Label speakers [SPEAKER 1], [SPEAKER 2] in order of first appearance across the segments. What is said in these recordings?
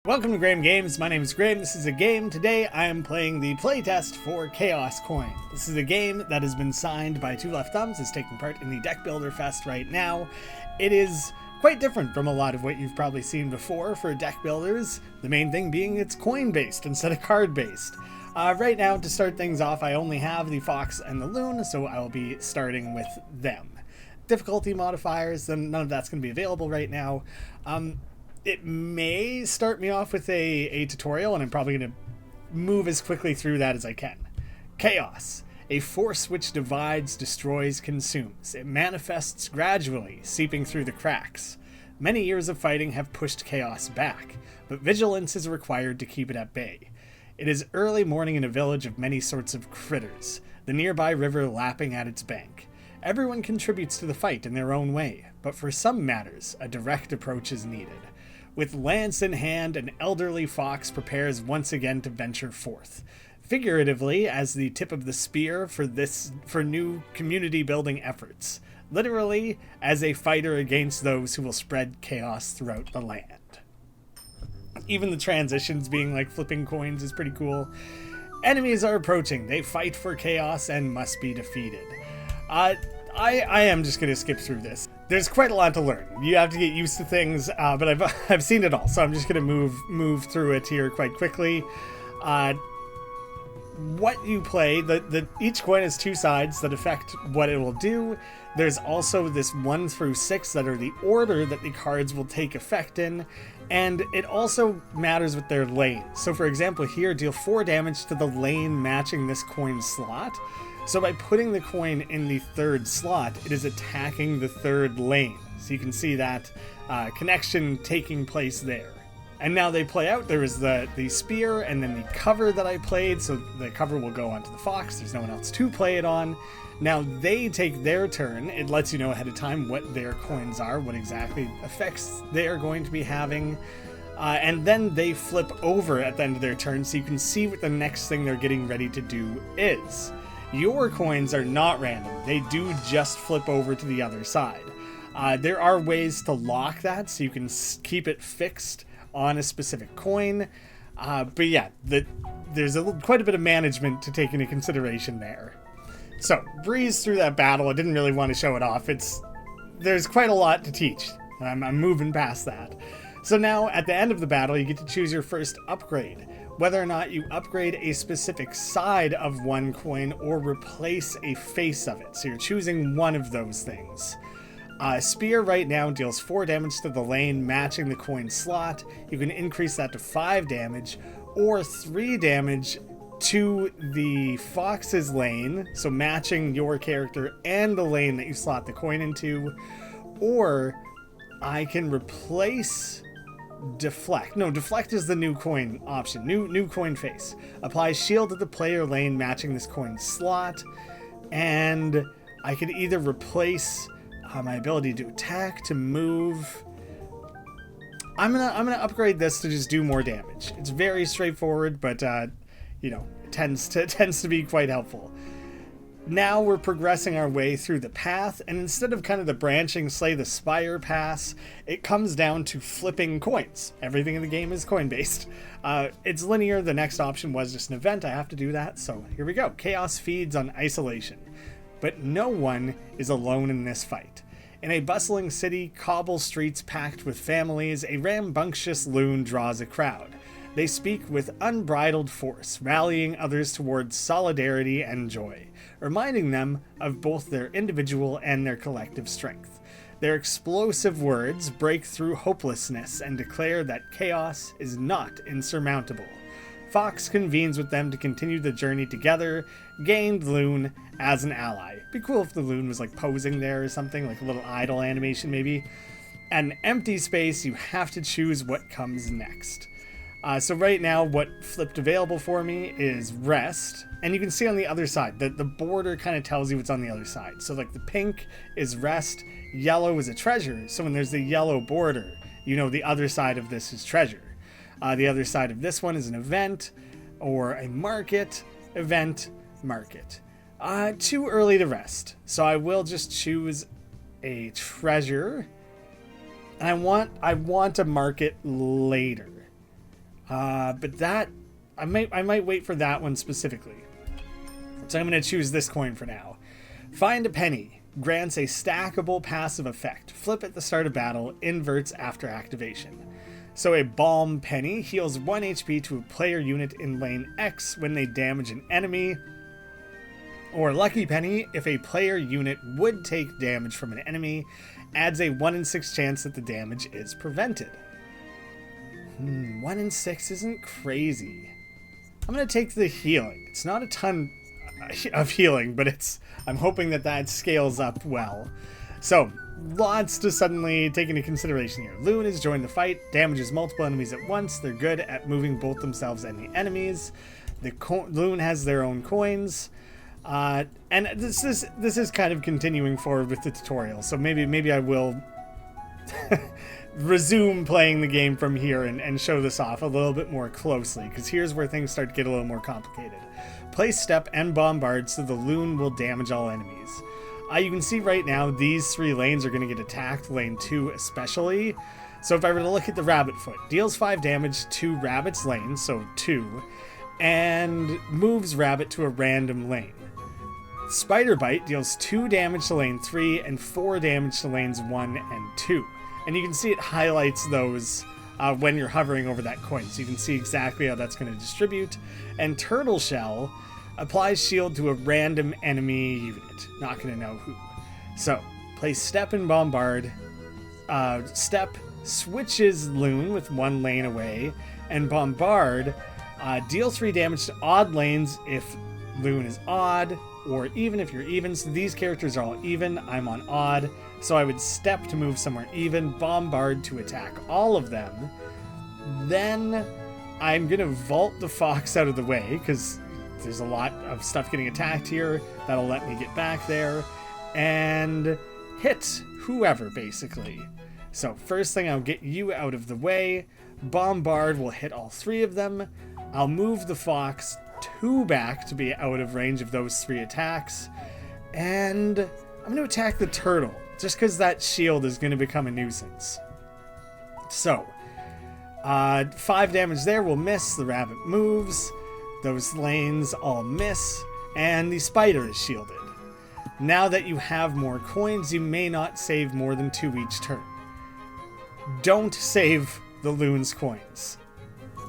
[SPEAKER 1] Welcome to Graeme Games. My name is Graeme. This is a game. Today I am playing the playtest for Chaos Coin. This is a game that has been signed by Two Left Thumbs. It's taking part in the Deck Builder Fest right now. It is quite different from a lot of what you've probably seen before for deck builders. The main thing being it's coin-based instead of card-based. Right now, to start things off, I only have the Fox and the Loon, so I will be starting with them. Difficulty modifiers, then none of that's going to be available right now. It may start me off with a tutorial, and I'm probably going to move as quickly through that as I can. Chaos. A force which divides, destroys, consumes. It manifests gradually, seeping through the cracks. Many years of fighting have pushed chaos back, but vigilance is required to keep it at bay. It is early morning in a village of many sorts of critters, the nearby river lapping at its bank. Everyone contributes to the fight in their own way, but for some matters, a direct approach is needed. With lance in hand, an elderly fox prepares once again to venture forth, figuratively as the tip of the spear for new community building efforts, literally as a fighter against those who will spread chaos throughout the land. Even the transitions being like flipping coins is pretty cool. Enemies are approaching. They fight for chaos and must be defeated. I am just going to skip through this. There's quite a lot to learn. You have to get used to things, but I've seen it all, so I'm just going to move through it here quite quickly. What you play, each coin has two sides that affect what it will do. There's also this 1 through 6 that are the order that the cards will take effect in, and it also matters with their lane. So for example here, deal 4 damage to the lane matching this coin's slot. So by putting the coin in the 3rd slot, it is attacking the 3rd lane. So you can see that connection taking place there. And now they play out. There is the spear and then the cover that I played. So the cover will go onto the fox. There's no one else to play it on. Now they take their turn. It lets you know ahead of time what their coins are, what exactly effects they are going to be having. And then they flip over at the end of their turn so you can see what the next thing they're getting ready to do is. Your coins are not random. They do just flip over to the other side. There are ways to lock that so you can keep it fixed on a specific coin. But yeah, there's quite a bit of management to take into consideration there. So, breeze through that battle. I didn't really want to show it off. There's quite a lot to teach. I'm moving past that. So now, at the end of the battle, you get to choose your first upgrade. Whether or not you upgrade a specific side of one coin or replace a face of it. So you're choosing one of those things. Spear right now deals 4 damage to the lane matching the coin slot. You can increase that to 5 damage or 3 damage to the fox's lane, so matching your character and the lane that you slot the coin into. Or I can replace deflect. No, deflect is the new coin option. New coin face. Apply shield to the player lane matching this coin slot. And I could either replace my ability to attack, to move. I'm gonna upgrade this to just do more damage. It's very straightforward, but you know, it tends to be quite helpful. Now we're progressing our way through the path, and instead of kind of the branching slay the spire pass, it comes down to flipping coins. Everything in the game is coin-based. It's linear. The next option was just an event. I have to do that, so here we go. Chaos feeds on isolation. But no one is alone in this fight. In a bustling city, cobble streets packed with families, a rambunctious loon draws a crowd. They speak with unbridled force, rallying others towards solidarity and joy, reminding them of both their individual and their collective strength. Their explosive words break through hopelessness and declare that chaos is not insurmountable. Fox convenes with them to continue the journey together, gained Loon as an ally. Be cool if the Loon was like posing there or something, like a little idle animation maybe. An empty space, you have to choose what comes next. So right now, what flipped available for me is rest. And you can see on the other side that the border kind of tells you what's on the other side. So like the pink is rest, yellow is a treasure. So when there's the yellow border, you know the other side of this is treasure. The other side of this one is an event or a market, event, market. Too early to rest. So I will just choose a treasure. And I want to mark it later. But that, I might wait for that one specifically. So I'm going to choose this coin for now. Find a penny. Grants a stackable passive effect. Flip at the start of battle, inverts after activation. So a Balm Penny heals 1 HP to a player unit in lane X when they damage an enemy. Or Lucky Penny, if a player unit would take damage from an enemy, adds a 1 in 6 chance that the damage is prevented. 1 in 6 isn't crazy. I'm going to take the healing. It's not a ton of healing, but I'm hoping that scales up well. So, lots to suddenly take into consideration here. Loon has joined the fight, damages multiple enemies at once. They're good at moving both themselves and the enemies. The Loon has their own coins. And this is kind of continuing forward with the tutorial, so maybe I will resume playing the game from here and show this off a little bit more closely, because here's where things start to get a little more complicated. Place Step and Bombard so the Loon will damage all enemies. You can see right now these 3 lanes are going to get attacked, lane 2 especially. So if I were to look at the Rabbit Foot, deals 5 damage to Rabbit's lane, so 2, and moves Rabbit to a random lane. Spider Bite deals 2 damage to lane 3 and 4 damage to lanes 1 and 2. And you can see it highlights those when you're hovering over that coin, so you can see exactly how that's going to distribute. And Turtle Shell applies shield to a random enemy unit. Not going to know who. So, place Step and Bombard. Step switches Loon with 1 lane away, and Bombard deals 3 damage to odd lanes if Loon is odd, or even if you're even. So these characters are all even. I'm on odd, so I would Step to move somewhere even, Bombard to attack all of them. Then I'm going to vault the Fox out of the way, because there's a lot of stuff getting attacked here. That'll let me get back there and hit whoever, basically. So first thing, I'll get you out of the way. Bombard will hit all 3 of them. I'll move the Fox 2 back to be out of range of those 3 attacks. And I'm going to attack the Turtle, just because that shield is going to become a nuisance. So, 5 damage there will miss. The Rabbit moves. Those lanes all miss. And the Spider is shielded. Now that you have more coins, you may not save more than 2 each turn. Don't save the Loon's coins.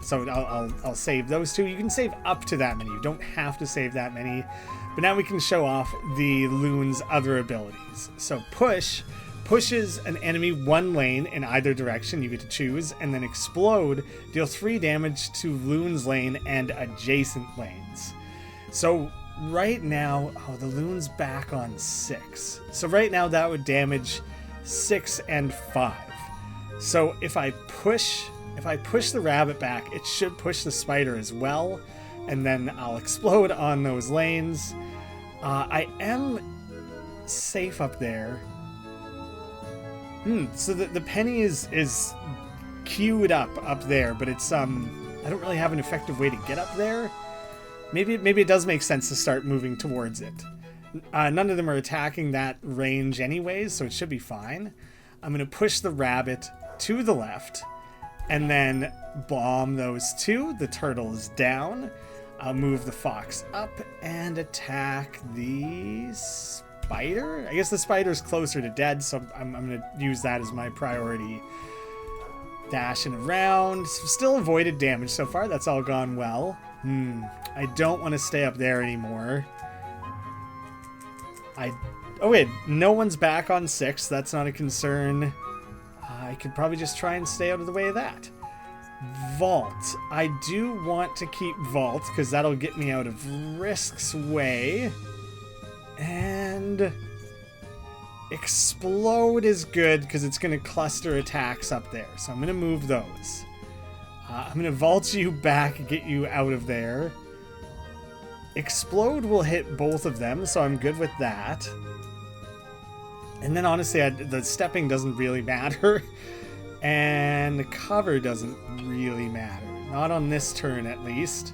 [SPEAKER 1] So I'll save those 2. You can save up to that many. You don't have to save that many. But now we can show off the Loon's other abilities. So pushes an enemy 1 lane in either direction. You get to choose. And then Explode, deal 3 damage to Loon's lane and adjacent lanes. So right now, the Loon's back on 6. So right now that would damage 6 and 5. So if I push the Rabbit back, it should push the Spider as well, and then I'll Explode on those lanes. I am safe up there. So the penny is queued up there, but it's I don't really have an effective way to get up there. Maybe it does make sense to start moving towards it. None of them are attacking that range anyways, so it should be fine. I'm going to push the Rabbit to the left, and then bomb those 2. The Turtle is down. I'll move the Fox up and attack the Spider. I guess the Spider's closer to dead, so I'm going to use that as my priority. Dashing around. Still avoided damage so far. That's all gone well. I don't want to stay up there anymore. Oh wait, no one's back on 6. That's not a concern. I could probably just try and stay out of the way of that. Vault. I do want to keep Vault, because that'll get me out of Risk's way. And Explode is good, because it's going to cluster attacks up there. So I'm going to move those. I'm going to Vault you back and get you out of there. Explode will hit both of them, so I'm good with that. And then honestly, the stepping doesn't really matter. And the cover doesn't really matter. Not on this turn, at least.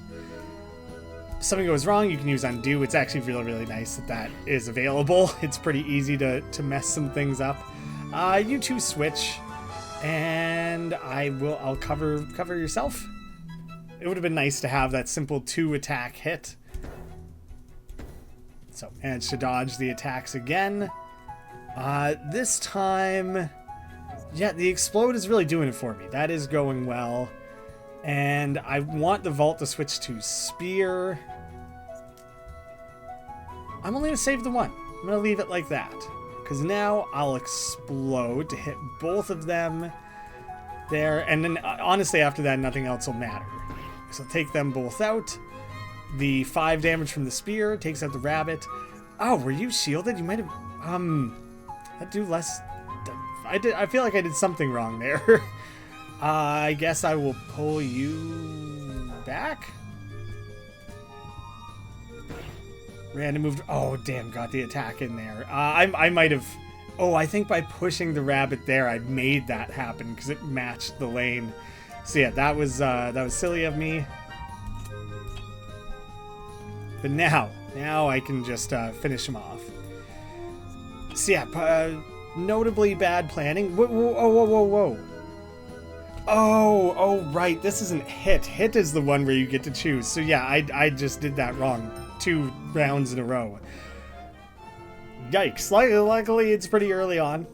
[SPEAKER 1] If something goes wrong, you can use Undo. It's actually really, really nice that is available. It's pretty easy to mess some things up. You 2 switch. And I'll cover yourself. it would have been nice to have that simple 2-attack hit. So, managed to dodge the attacks again. This time, yeah, the explode is really doing it for me. That is going well. And I want the vault to switch to spear. I'm only going to save the one. I'm going to leave it like that. Because now I'll explode to hit both of them there. And then, honestly, after that, nothing else will matter. So take them both out. The 5 damage from the spear takes out the rabbit. Oh, were you shielded? You might have... That do less... I feel like I did something wrong there. I guess I will pull you back. Random move. Oh, damn, got the attack in there. I might have... Oh, I think by pushing the rabbit there, I made that happen because it matched the lane. So yeah, that was silly of me. But now I can just finish him off. So yeah, notably bad planning. Whoa. Oh, right. This isn't hit. Hit is the one where you get to choose. So yeah, I just did that wrong 2 rounds in a row. Yikes. Luckily, it's pretty early on.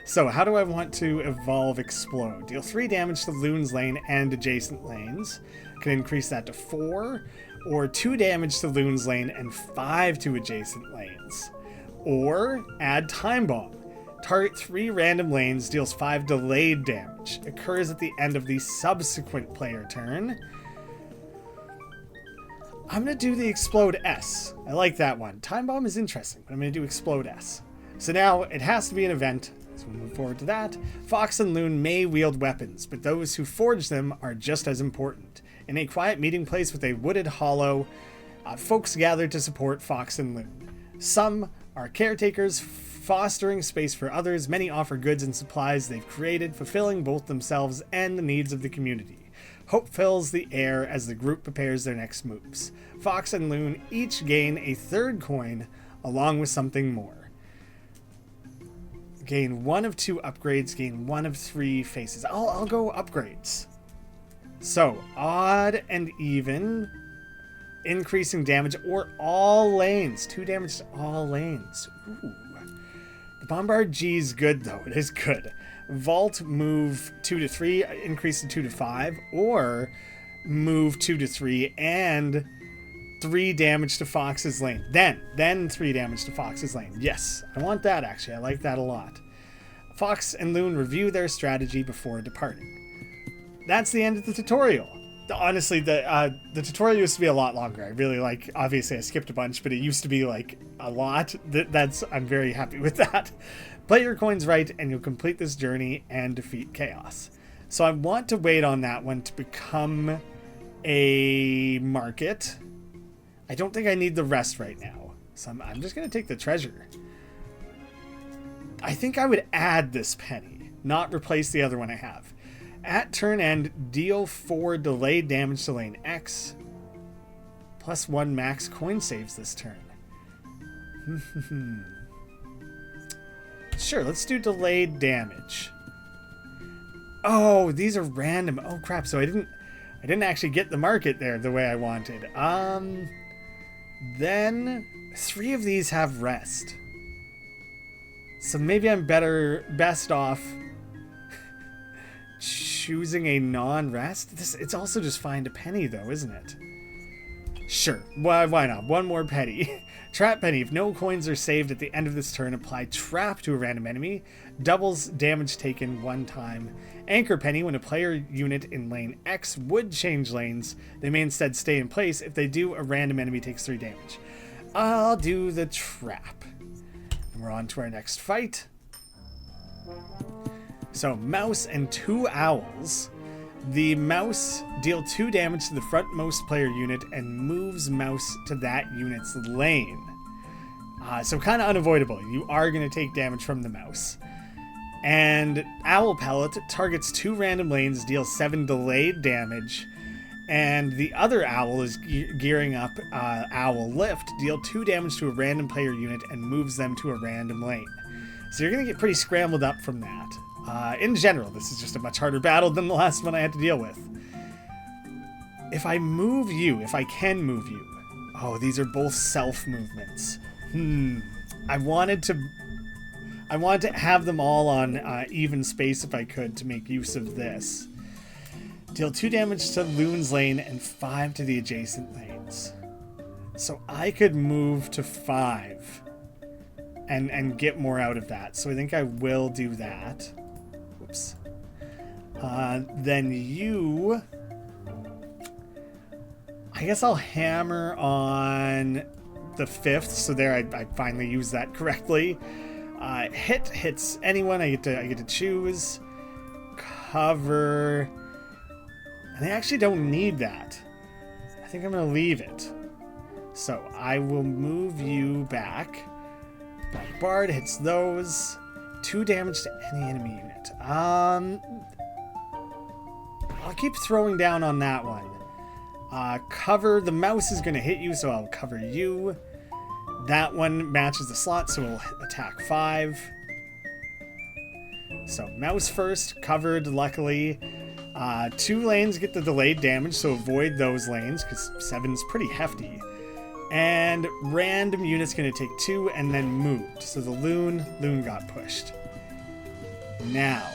[SPEAKER 1] So how do I want to evolve Explode? Deal 3 damage to Loon's lane and adjacent lanes. Can increase that to 4. Or 2 damage to Loon's lane and 5 to adjacent lanes. Or add Time Bomb. Target 3 random lanes, deals 5 delayed damage. Occurs at the end of the subsequent player turn. I'm going to do the Explode S. I like that one. Time Bomb is interesting, but I'm going to do Explode S. So now it has to be an event. So we'll move forward to that. Fox and Loon may wield weapons, but those who forge them are just as important. In a quiet meeting place with a wooded hollow, folks gather to support Fox and Loon. Some are caretakers, fostering space for others. Many offer goods and supplies they've created, fulfilling both themselves and the needs of the community. Hope fills the air as the group prepares their next moves. Fox and Loon each gain a 3rd coin, along with something more. Gain 1 of 2 upgrades, gain 1 of 3 faces. I'll go upgrades. So, odd and even, increasing damage, or all lanes. 2 damage to all lanes. Ooh. The Bombard G is good, though. It is good. Vault, move 2 to 3, increase to 2 to 5, or move 2 to 3, and 3 damage to Fox's lane. Then 3 damage to Fox's lane. Yes, I want that, actually. I like that a lot. Fox and Loon review their strategy before departing. That's the end of the tutorial. Honestly, the tutorial used to be a lot longer. I really like, obviously I skipped a bunch, but it used to be like a lot. I'm very happy with that. Play your coins right and you'll complete this journey and defeat chaos. So I want to wait on that one to become a market. I don't think I need the rest right now. So I'm just going to take the treasure. I think I would add this penny, not replace the other one I have. At turn end, deal 4 delayed damage to lane X. Plus 1 max coin saves this turn. Sure, let's do delayed damage. Oh, these are random. Oh crap, so I didn't actually get the market there the way I wanted. Then 3 of these have rest. So maybe I'm best off choosing a non-rest. It's also just find a penny though, isn't it? Sure, why not? 1 more penny. Trap penny. If no coins are saved at the end of this turn, apply trap to a random enemy. Doubles damage taken 1 time. Anchor penny. When a player unit in lane X would change lanes, they may instead stay in place. If they do, a random enemy takes 3 damage. I'll do the trap. And we're on to our next fight. So, mouse and 2 owls. The mouse deal 2 damage to the frontmost player unit and moves mouse to that unit's lane. So kind of unavoidable. You are going to take damage from the mouse. And owl pellet targets 2 random lanes, deals 7 delayed damage. And the other owl is gearing up owl lift, deal 2 damage to a random player unit and moves them to a random lane. So you're going to get pretty scrambled up from that. In general, this is just a much harder battle than the last one I had to deal with. if I move you, if I can move you. Oh, these are both self movements. I wanted to have them all on even space if I could to make use of this. Deal 2 damage to Loon's lane and 5 to the adjacent lanes. So I could move to 5 and get more out of that. So I think I will do that. Whoops. Then you... I guess I'll hammer on the 5th. So there I finally used that correctly. Hits anyone. I get to choose. Cover. And I actually don't need that. I think I'm going to leave it. So I will move you back. Bard hits those. 2 damage to any enemy unit. I'll keep throwing down on that one. Cover. The mouse is going to hit you, so I'll cover you. That one matches the slot, so it'll attack 5. So mouse first, covered, luckily. 2 lanes get the delayed damage, so avoid those lanes, because 7's pretty hefty. And random unit's going to take 2 and then moved. So the Loon got pushed. Now,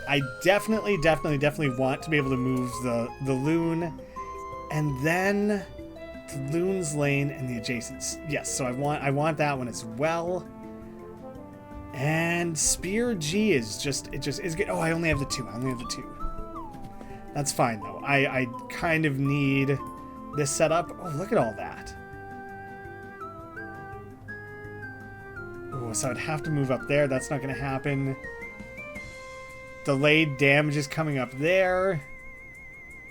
[SPEAKER 1] I definitely want to be able to move the Loon, and then the Loon's lane and the adjacents. Yes, so I want that one as well. And Spear G is just good. Oh, I only have the 2. That's fine though. I kind of need this setup. Oh, look at all that. Oh, so I'd have to move up there. That's not going to happen. Delayed damage is coming up there.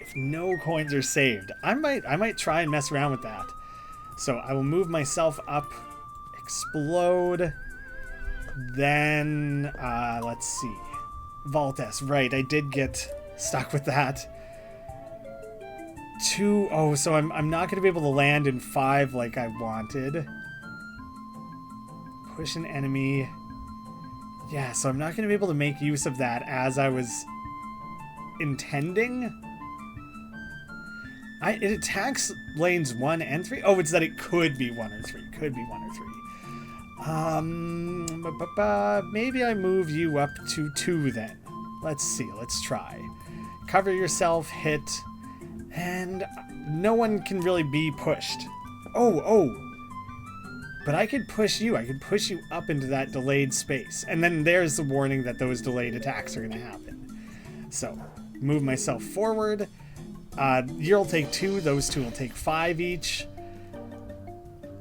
[SPEAKER 1] If no coins are saved, I might try and mess around with that. So I will move myself up, explode. Then let's see, Vault S. Right, I did get stuck with that. 2. Oh, so I'm not going to be able to land in 5 like I wanted. Push an enemy. Yeah, so I'm not going to be able to make use of that as I was intending. It attacks lanes 1 and 3. Oh, it's that it could be 1 or 3. Maybe I move you up to 2 then. Let's see. Let's try. Cover yourself, hit, and no one can really be pushed. Oh. But I could push you. I could push you up into that delayed space. And then there's the warning that those delayed attacks are going to happen. So, move myself forward. You'll take 2. Those 2 will take 5 each.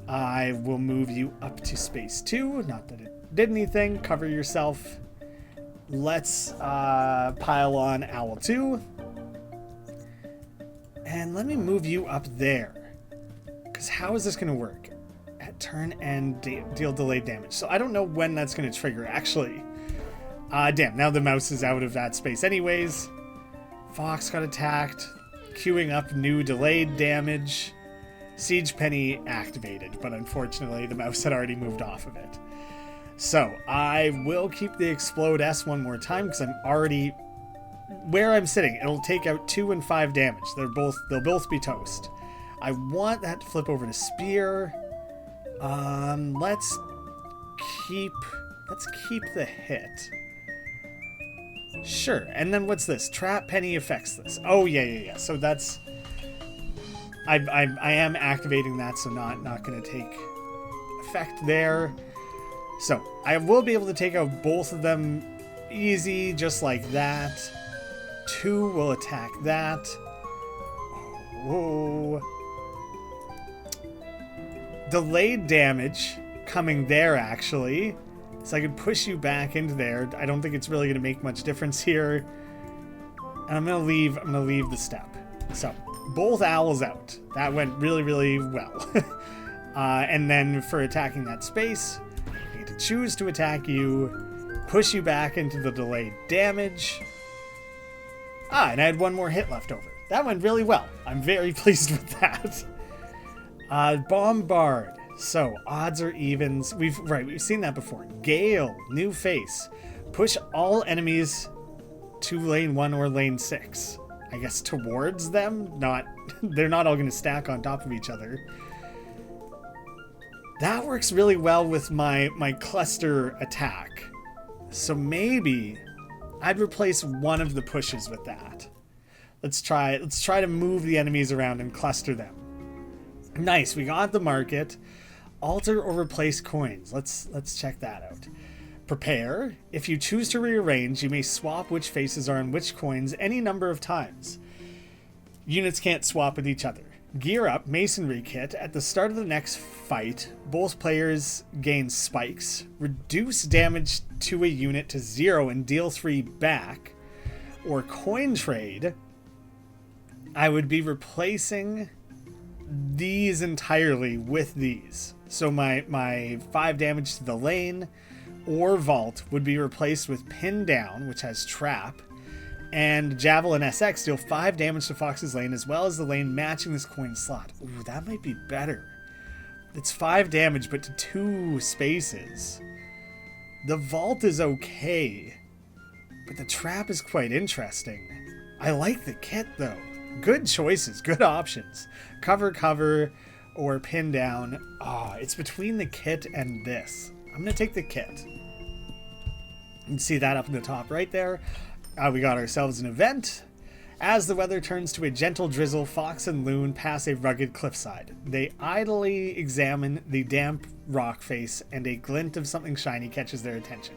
[SPEAKER 1] I will move you up to space 2. Not that it did anything. Cover yourself. Let's pile on Owl 2. And let me move you up there. Because how is this going to work? At turn and deal delayed damage. So I don't know when that's going to trigger, actually. Damn, now the mouse is out of that space anyways. Fox got attacked. Queuing up new delayed damage. Siege Penny activated, but unfortunately the mouse had already moved off of it. So I will keep the Explode S one more time because I'm already where I'm sitting. It'll take out 2 and 5 damage. They'll both be toast. I want that to flip over to Spear. Let's keep the hit. Sure. And then what's this? Trap Penny affects this. Oh yeah. So that's I am activating that, so not going to take effect there. So I will be able to take out both of them easy, just like that. 2 will attack that. Oh. Delayed damage coming there, actually. So I could push you back into there. I don't think it's really going to make much difference here. And I'm going to leave the step. So both owls out. That went really, really well. And then for attacking that space, I get to choose to attack you, push you back into the delayed damage. And I had 1 more hit left over. That went really well. I'm very pleased with that. Bombard. So odds or evens. We've seen that before. Gale, new face. Push all enemies to lane 1 or lane 6. I guess, towards them. Not, they're not all going to stack on top of each other. That works really well with my cluster attack. So maybe I'd replace one of the pushes with that. Let's try to move the enemies around and cluster them. Nice, we got the market. Alter or replace coins. Let's check that out. Prepare. If you choose to rearrange, you may swap which faces are on which coins any number of times. Units can't swap with each other. Gear up, masonry kit. At the start of the next fight, both players gain spikes. Reduce damage to a unit to 0 and deal 3 back. Or coin trade. I would be replacing these entirely with these. So my 5 damage to the lane or vault would be replaced with pin down, which has trap. And Javelin SX deal 5 damage to Fox's lane, as well as the lane matching this coin slot. Ooh, that might be better. It's 5 damage, but to 2 spaces. The vault is okay, but the trap is quite interesting. I like the kit, though. Good choices, good options. Cover, or pin down. It's between the kit and this. I'm going to take the kit. You can see that up in the top right there. We got ourselves an event. As the weather turns to a gentle drizzle, Fox and Loon pass a rugged cliffside. They idly examine the damp rock face, and a glint of something shiny catches their attention.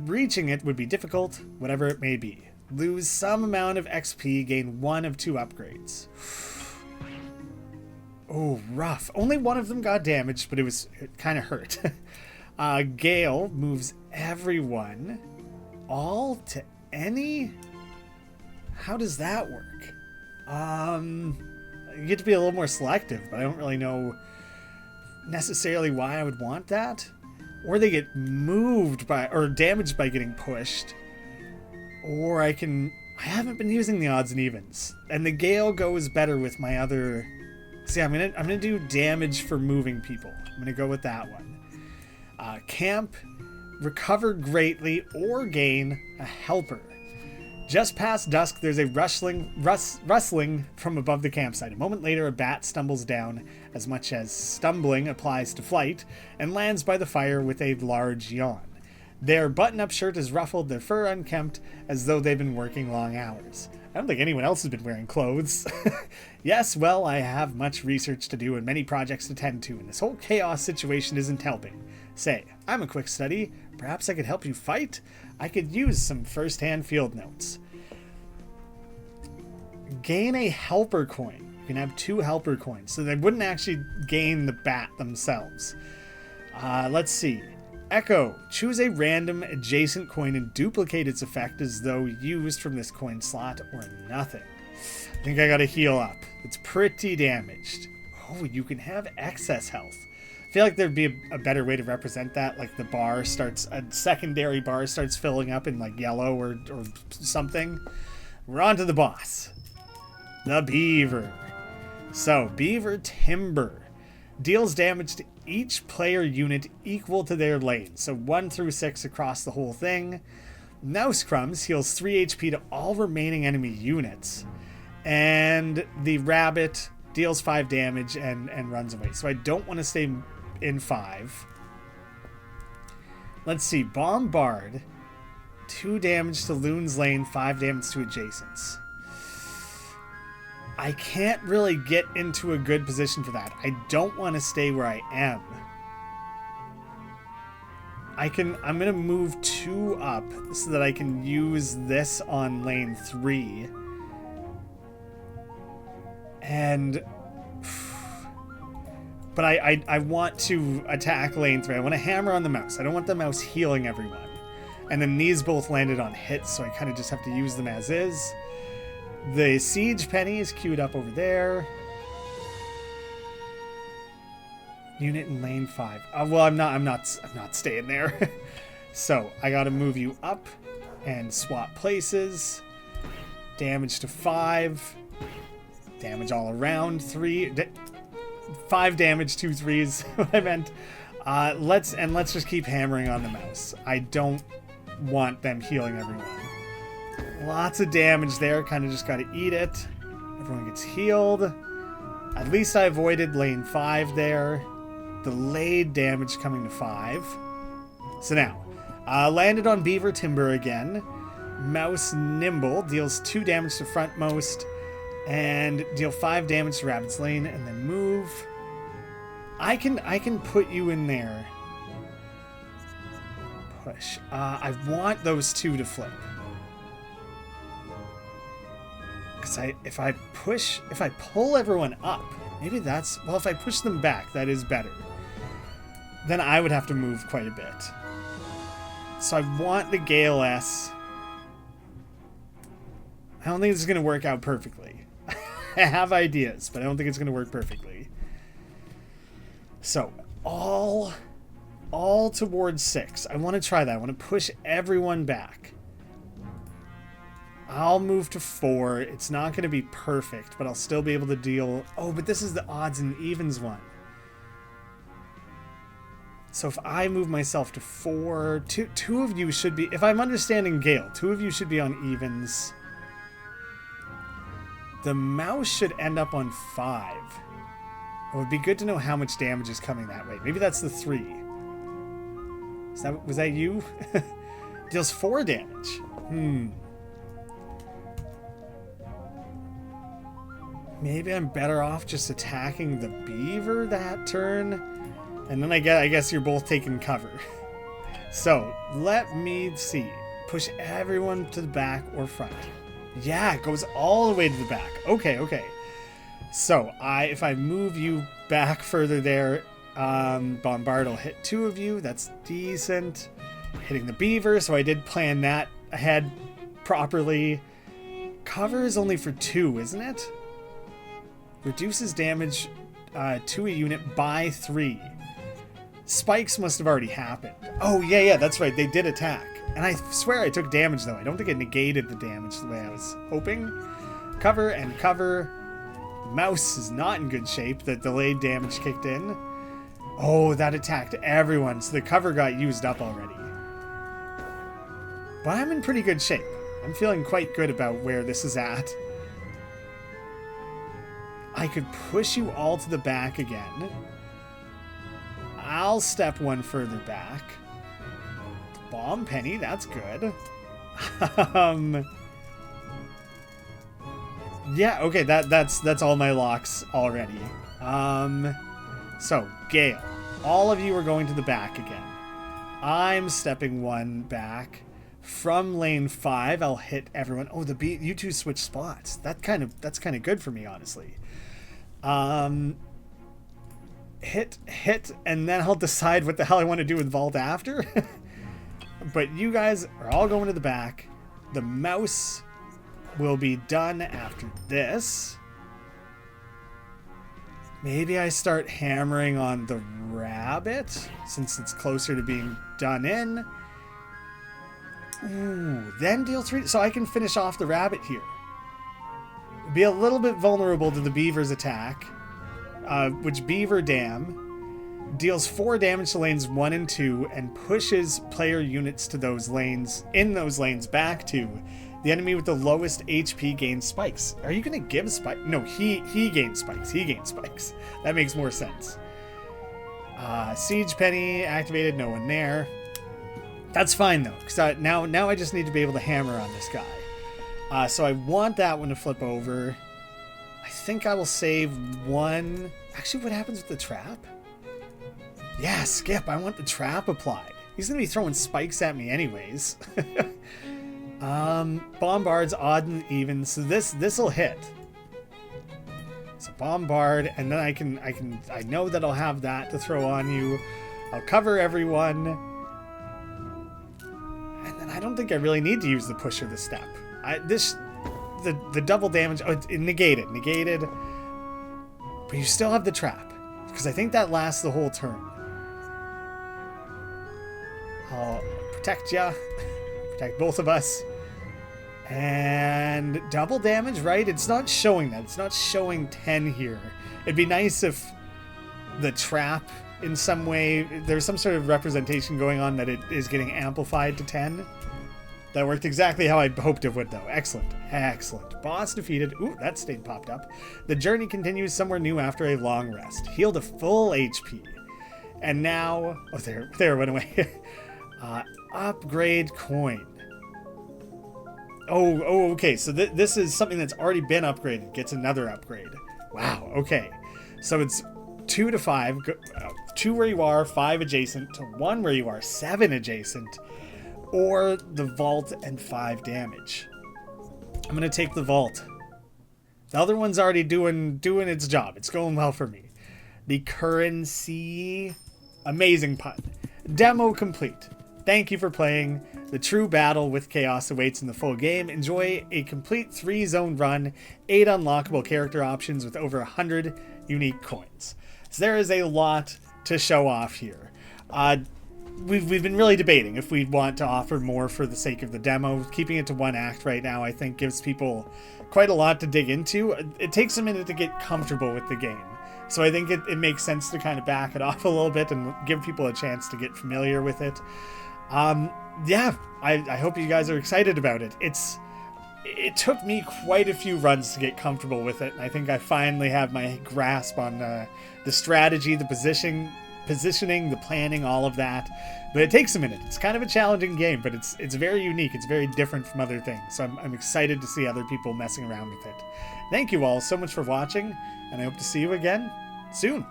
[SPEAKER 1] Reaching it would be difficult, whatever it may be. Lose some amount of XP, gain 1 of 2 upgrades. Oh, rough. Only one of them got damaged, but it kind of hurt. Gale moves everyone all to any. How does that work? You get to be a little more selective, but I don't really know necessarily why I would want that. Or they get moved by or damaged by getting pushed. Or I haven't been using the odds and evens, and the Gale goes better with my other. See, I'm gonna do damage for moving people. I'm gonna go with that one. Camp, recover greatly, or gain a helper. Just past dusk, there's a rustling from above the campsite. A moment later, a bat stumbles down, as much as stumbling applies to flight, and lands by the fire with a large yawn. Their button-up shirt is ruffled, their fur unkempt, as though they've been working long hours. I don't think anyone else has been wearing clothes. Yes, well, I have much research to do and many projects to tend to, and this whole chaos situation isn't helping. Say, I'm a quick study. Perhaps I could help you fight? I could use some first-hand field notes. Gain a helper coin. You can have 2 helper coins, so they wouldn't actually gain the bat themselves. Let's see. Echo. Choose a random adjacent coin and duplicate its effect as though used from this coin slot or nothing. I think I gotta heal up. It's pretty damaged. Oh, you can have excess health. I feel like there'd be a better way to represent that. Like a secondary bar starts filling up in like yellow or something. We're on to the boss. The Beaver. So, Beaver Timber. Deals damage to each player unit equal to their lane. So 1 through 6 across the whole thing. Mouse Crumbs heals 3 HP to all remaining enemy units. And the Rabbit deals 5 damage and runs away. So I don't want to stay in 5. Let's see. Bombard. 2 damage to Loon's lane, 5 damage to adjacents. I can't really get into a good position for that. I don't want to stay where I am. I'm going to move 2 up so that I can use this on lane 3. But I want to attack lane 3. I want to hammer on the mouse. I don't want the mouse healing everyone. And then these both landed on hits, so I kind of just have to use them as is. The Siege Penny is queued up over there. Unit in lane 5. Well, I'm not staying there. So I got to move you up and swap places. Damage to 5. Damage all around 3. 5 damage, 2 3s. What I meant. Let's just keep hammering on the mouse. I don't want them healing everyone. Lots of damage there. Kind of just got to eat it. Everyone gets healed. At least I avoided lane 5 there. Delayed damage coming to 5. So now, landed on Beaver Timber again. Mouse Nimble deals 2 damage to frontmost. And deal 5 damage to Rabbit's Lane. And then move. I can put you in there. Push. I want those 2 to flip. Because if I pull everyone up, maybe that's... Well, if I push them back, that is better. Then I would have to move quite a bit. So I want the Gale S. I don't think this is going to work out perfectly. I have ideas, but I don't think it's going to work perfectly. So, all towards 6. I want to try that. I want to push everyone back. I'll move to 4. It's not going to be perfect, but I'll still be able to deal... Oh, but this is the odds and evens one. So if I move myself to 4... Two of you should be... If I'm understanding Gale, 2 of you should be on evens. The mouse should end up on 5. It would be good to know how much damage is coming that way. Maybe that's the 3. Was that you? Deals 4 damage. Maybe I'm better off just attacking the beaver that turn. And then I guess you're both taking cover. So, let me see. Push everyone to the back or front. Yeah, it goes all the way to the back. Okay. So, if I move you back further there, Bombard will hit 2 of you. That's decent. Hitting the beaver, so I did plan that ahead properly. Cover is only for 2, isn't it? Reduces damage to a unit by 3. Spikes must have already happened. Oh, yeah, that's right. They did attack. And I swear I took damage, though. I don't think it negated the damage the way I was hoping. Cover and cover. Mouse is not in good shape. The delayed damage kicked in. Oh, that attacked everyone, so the cover got used up already. But I'm in pretty good shape. I'm feeling quite good about where this is at. I could push you all to the back again. I'll step 1 further back. Bomb Penny, that's good. Yeah, okay, that's all my locks already. So, Gale, all of you are going to the back again. I'm stepping 1 back. From lane 5, I'll hit everyone. Oh, you 2 switch spots. That's kind of good for me, honestly. Hit, and then I'll decide what the hell I want to do with Vault after. But you guys are all going to the back. The mouse will be done after this. Maybe I start hammering on the rabbit, since it's closer to being done in. Ooh, then deal 3, so I can finish off the rabbit here. Be a little bit vulnerable to the beaver's attack, which Beaver Dam deals 4 damage to lanes 1 and 2 and pushes player units to those lanes, back to the enemy with the lowest HP gains spikes. Are you going to give spikes? No, he gains spikes. He gains spikes. That makes more sense. Siege Penny activated. No one there. That's fine, though, because now I just need to be able to hammer on this guy. So I want that one to flip over. I think I will save 1. Actually, what happens with the trap? Yeah, skip. I want the trap applied. He's going to be throwing spikes at me anyways. Bombard's odd and even, so this'll hit. So bombard, and then I know that I'll have that to throw on you. I'll cover everyone. And then I don't think I really need to use the push or the step. The double damage, oh, it negated. But you still have the trap, because I think that lasts the whole turn. I'll protect ya. Protect both of us. And double damage, right? It's not showing that. It's not showing 10 here. It'd be nice if the trap, in some way, there's some sort of representation going on that it is getting amplified to 10. That worked exactly how I hoped it would, though. Excellent. Excellent. Boss defeated. Ooh, that state popped up. The journey continues somewhere new after a long rest. Healed to full HP. And now... Oh, there it went away. Upgrade coin. Oh, okay. So this is something that's already been upgraded. Gets another upgrade. Wow, okay. So it's 2 to 5. 2 where you are, 5 adjacent, to 1 where you are, 7 adjacent. Or the vault and 5 damage. I'm going to take the vault. The other one's already doing its job. It's going well for me. The currency. Amazing pun. Demo complete. Thank you for playing. The true battle with chaos awaits in the full game. Enjoy a complete 3-zone run, 8 unlockable character options with over 100 unique coins. So there is a lot to show off here. We've been really debating if we want to offer more for the sake of the demo. Keeping it to 1 act right now, I think, gives people quite a lot to dig into. It takes a minute to get comfortable with the game. So I think it makes sense to kind of back it off a little bit and give people a chance to get familiar with it. Yeah, I hope you guys are excited about it. It took me quite a few runs to get comfortable with it, and I think I finally have my grasp on the strategy, the positioning, the planning, all of that. But it takes a minute. It's kind of a challenging game, but it's very unique. It's very different from other things. So I'm excited to see other people messing around with it. Thank you all so much for watching, and I hope to see you again soon.